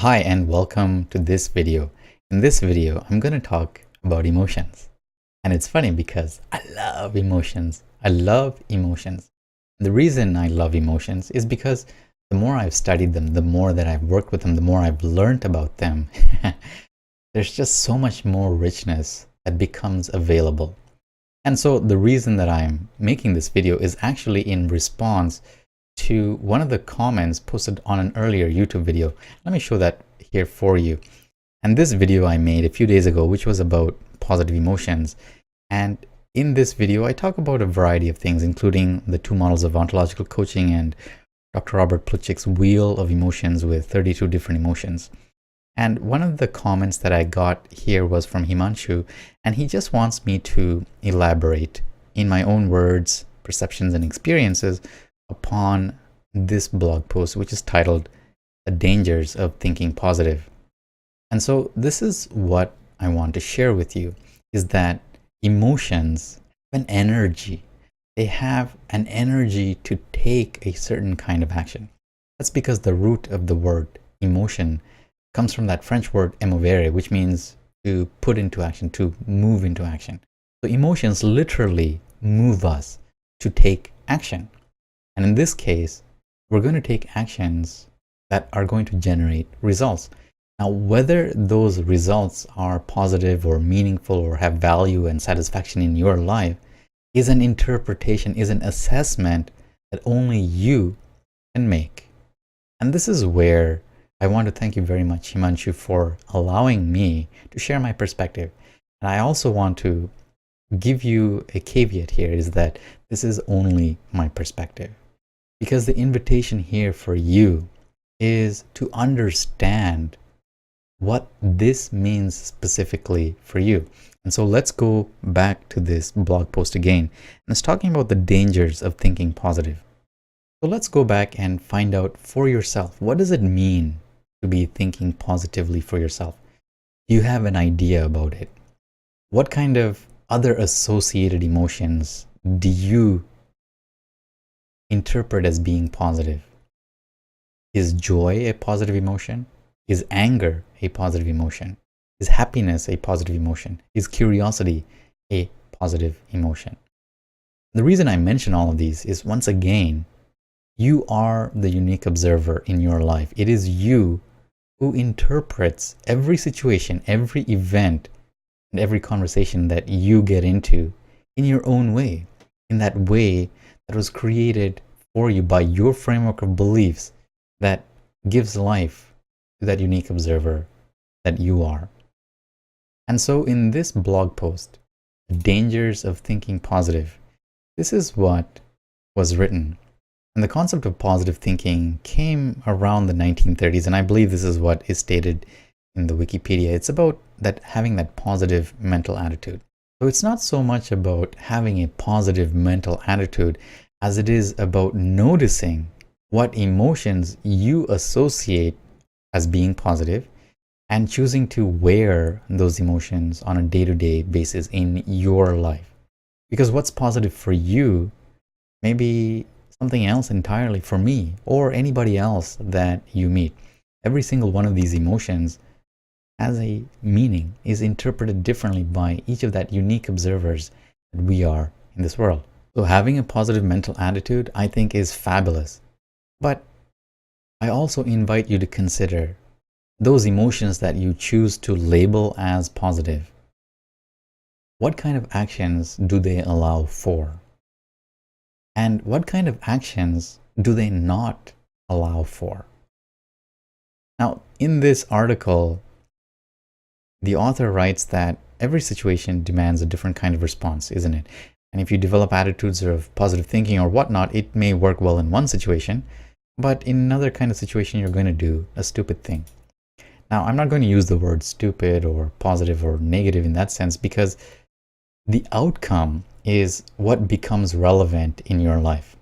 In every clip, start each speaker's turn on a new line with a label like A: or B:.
A: Hi and welcome to this video. In this video, I'm going to talk about emotions. And it's funny because I love emotions. I love emotions. The reason I love emotions is because the more I've studied them, the more that I've worked with them, the more I've learned about them, there's just so much more richness that becomes available. And so the reason that I'm making this video is actually in response to one of the comments posted on an earlier YouTube video. Let me show that here for you. And this video I made a few days ago, which was about positive emotions. And in this video, I talk about a variety of things, including the 2 models of ontological coaching and Dr. Robert Plutchik's wheel of emotions with 32 different emotions. And one of the comments that I got here was from Himanshu, and he just wants me to elaborate in my own words, perceptions, and experiences upon this blog post, which is titled The Dangers of Thinking Positive. And so this is what I want to share with you, is that emotions have an energy. They have an energy to take a certain kind of action. That's because the root of the word emotion comes from that French word emovere, which means to put into action, to move into action. So emotions literally move us to take action. And in this case, we're going to take actions that are going to generate results. Now, whether those results are positive or meaningful or have value and satisfaction in your life is an interpretation, is an assessment that only you can make. And this is where I want to thank you very much, Himanshu, for allowing me to share my perspective. And I also want to give you a caveat here, is that this is only my perspective. Because the invitation here for you is to understand what this means specifically for you. And so let's go back to this blog post again. And it's talking about the dangers of thinking positive. So let's go back and find out for yourself, what does it mean to be thinking positively for yourself? Do you have an idea about it? What kind of other associated emotions do you interpret as being positive? Is joy a positive emotion? Is anger a positive emotion? Is happiness a positive emotion? Is curiosity a positive emotion? The reason I mention all of these is, once again, you are the unique observer in your life. It is you who interprets every situation, every event, and every conversation that you get into in your own way, in that way that was created for you by your framework of beliefs that gives life to that unique observer that you are. And so in this blog post, The Dangers of Thinking Positive, this is what was written. And the concept of positive thinking came around the 1930s, and I believe this is what is stated in the Wikipedia. It's about that having that positive mental attitude. So it's not so much about having a positive mental attitude as it is about noticing what emotions you associate as being positive and choosing to wear those emotions on a day-to-day basis in your life. Because what's positive for you may be something else entirely for me or anybody else that you meet. Every single one of these emotions has a meaning, is interpreted differently by each of that unique observers that we are in this world. So having a positive mental attitude, I think, is fabulous. But I also invite you to consider those emotions that you choose to label as positive. What kind of actions do they allow for? And what kind of actions do they not allow for? Now, in this article, the author writes that every situation demands a different kind of response, isn't it? And if you develop attitudes of positive thinking or whatnot, it may work well in one situation, but in another kind of situation, you're going to do a stupid thing. Now, I'm not going to use the word stupid or positive or negative in that sense, because the outcome is what becomes relevant in your life.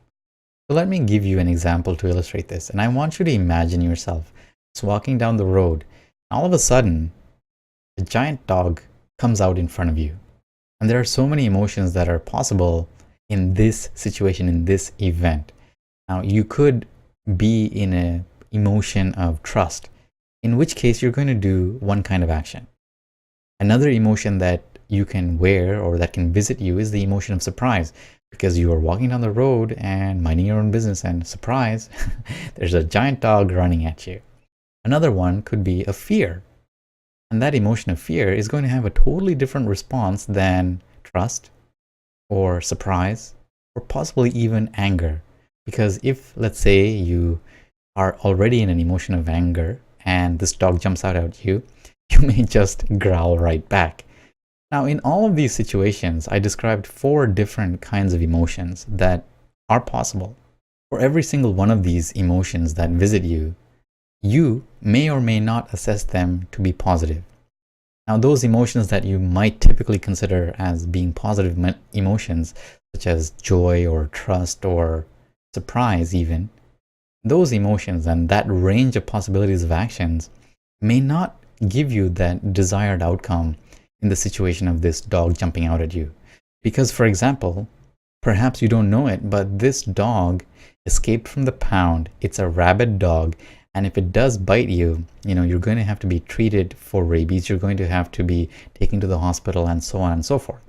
A: So let me give you an example to illustrate this. And I want you to imagine yourself just walking down the road. All of a sudden, a giant dog comes out in front of you. And there are so many emotions that are possible in this situation, in this event. Now, you could be in an emotion of trust. in which case you're going to do one kind of action. Another emotion that you can wear or that can visit you is the emotion of surprise, because you are walking down the road and minding your own business and surprise, there's a giant dog running at you. Another one could be a fear. And that emotion of fear is going to have a totally different response than trust or surprise or possibly even anger. Because if, let's say, you are already in an emotion of anger and this dog jumps out at you, you may just growl right back. Now, in all of these situations, I described 4 different kinds of emotions that are possible. For every single one of these emotions that visit you, you may or may not assess them to be positive. Now, those emotions that you might typically consider as being positive emotions, such as joy or trust or surprise even, those emotions and that range of possibilities of actions may not give you that desired outcome in the situation of this dog jumping out at you. Because, for example, perhaps you don't know it, but this dog escaped from the pound. It's a rabid dog. And if it does bite you, you're going to have to be treated for rabies. You're going to have to be taken to the hospital and so on and so forth.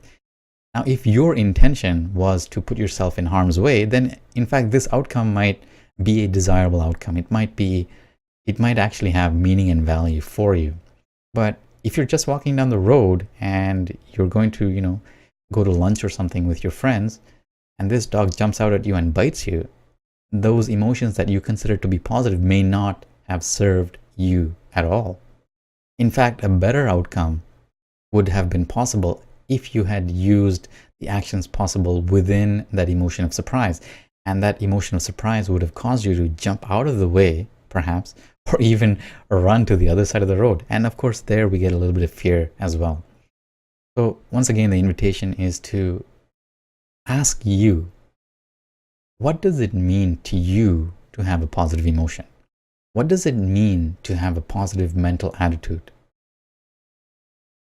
A: Now, if your intention was to put yourself in harm's way, then in fact, this outcome might be a desirable outcome. It might actually have meaning and value for you. But if you're just walking down the road and you're going to, go to lunch or something with your friends, and this dog jumps out at you and bites you, those emotions that you consider to be positive may not have served you at all. In fact, a better outcome would have been possible if you had used the actions possible within that emotion of surprise. And that emotion of surprise would have caused you to jump out of the way, perhaps, or even run to the other side of the road. And of course, there we get a little bit of fear as well. So once again, the invitation is to ask you, what does it mean to you to have a positive emotion? What does it mean to have a positive mental attitude?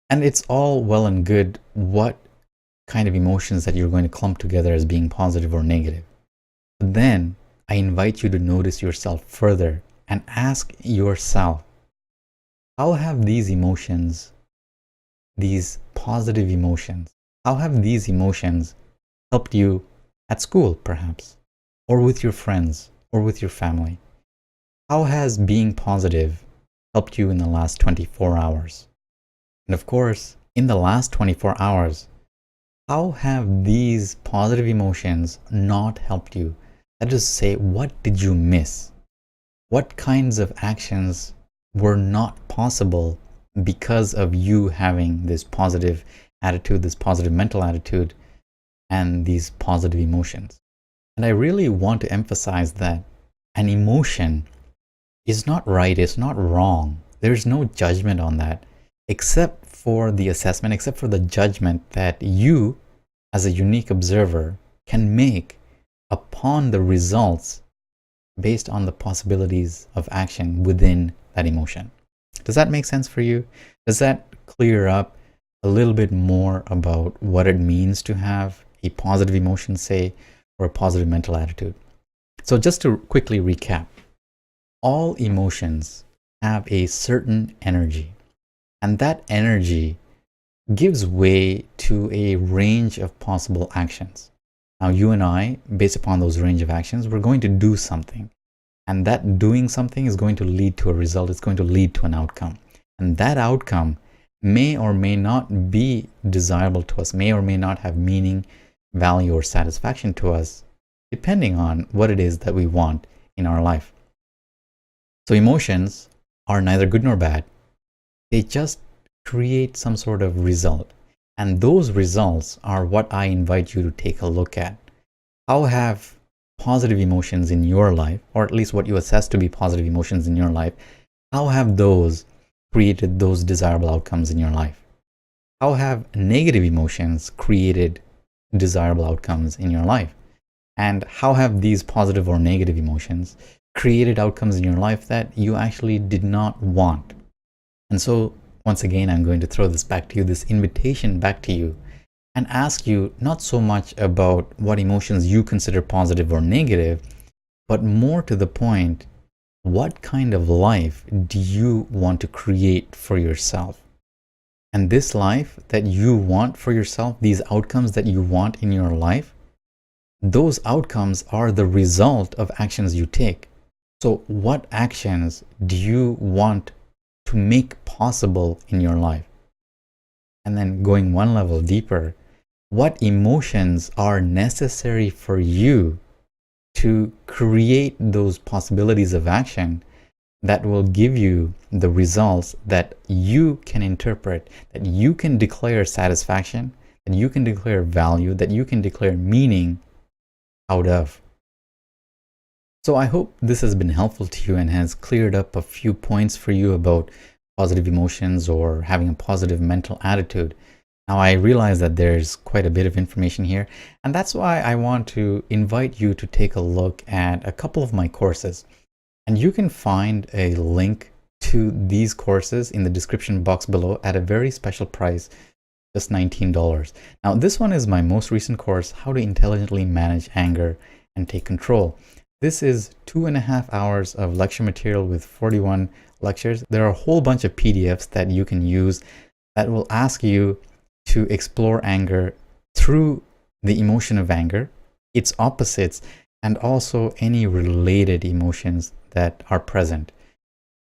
A: And it's all well and good what kind of emotions that you're going to clump together as being positive or negative. But then I invite you to notice yourself further and ask yourself, how have these emotions, these positive emotions, how have these emotions helped you at school, perhaps, or with your friends, or with your family? How has being positive helped you in the last 24 hours? And of course, in the last 24 hours, how have these positive emotions not helped you? That is to say, what did you miss? What kinds of actions were not possible because of you having this positive attitude, this positive mental attitude, and these positive emotions? And I really want to emphasize that an emotion is not right, it's not wrong. There's no judgment on that, except for the assessment, except for the judgment that you, as a unique observer, can make upon the results based on the possibilities of action within that emotion. Does that make sense for you? Does that clear up a little bit more about what it means to have a positive emotion, say, or a positive mental attitude? So just to quickly recap, all emotions have a certain energy, and that energy gives way to a range of possible actions. Now, you and I, based upon those range of actions, we're going to do something. And that doing something is going to lead to a result. It's going to lead to an outcome. And that outcome may or may not be desirable to us, may or may not have meaning, value, or satisfaction to us, depending on what it is that we want in our life. So emotions are neither good nor bad. They just create some sort of result. And those results are what I invite you to take a look at. How have positive emotions in your life, or at least what you assess to be positive emotions in your life, how have those created those desirable outcomes in your life? How have negative emotions created desirable outcomes in your life? And how have these positive or negative emotions created outcomes in your life that you actually did not want? And so, once again, I'm going to throw this back to you, this invitation back to you, and ask you not so much about what emotions you consider positive or negative, but more to the point, what kind of life do you want to create for yourself? And this life that you want for yourself, these outcomes that you want in your life, those outcomes are the result of actions you take. So what actions do you want to make possible in your life? And then going one level deeper, what emotions are necessary for you to create those possibilities of action that will give you the results that you can interpret, that you can declare satisfaction, that you can declare value, that you can declare meaning out of. So I hope this has been helpful to you and has cleared up a few points for you about positive emotions or having a positive mental attitude. Now I realize that there's quite a bit of information here, and that's why I want to invite you to take a look at a couple of my courses. And you can find a link to these courses in the description box below at a very special price, just $19. Now this one is my most recent course, How to Intelligently Manage Anger and Take Control. This is 2.5 hours of lecture material with 41 lectures. There are a whole bunch of PDFs that you can use that will ask you to explore anger through the emotion of anger, its opposites, and also any related emotions that are present.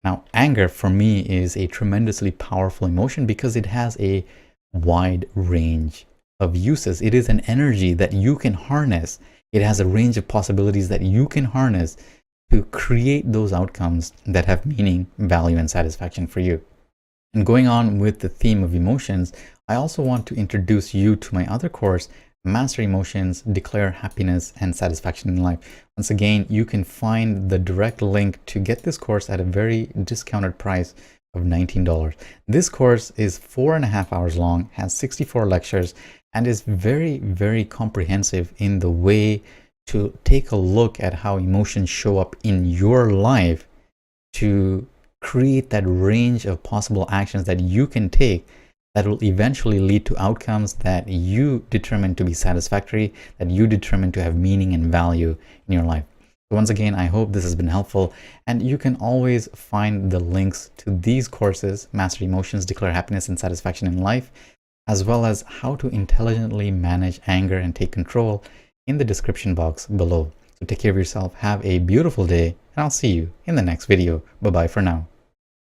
A: Now, anger for me is a tremendously powerful emotion because it has a wide range of uses. It is an energy that you can harness. It has a range of possibilities that you can harness to create those outcomes that have meaning, value, and satisfaction for you. And going on with the theme of emotions, I also want to introduce you to my other course, Master Emotions, Declare Happiness and Satisfaction in Life. Once again, you can find the direct link to get this course at a very discounted price of $19. This course is 4.5 hours long, has 64 lectures, and is very, very comprehensive in the way to take a look at how emotions show up in your life to create that range of possible actions that you can take that will eventually lead to outcomes that you determine to be satisfactory, that you determine to have meaning and value in your life. So once again, I hope this has been helpful, and you can always find the links to these courses, Master Emotions, Declare Happiness and Satisfaction in Life, as well as How to Intelligently Manage Anger and Take Control in the description box below. So take care of yourself, have a beautiful day, and I'll see you in the next video. Bye-bye for now.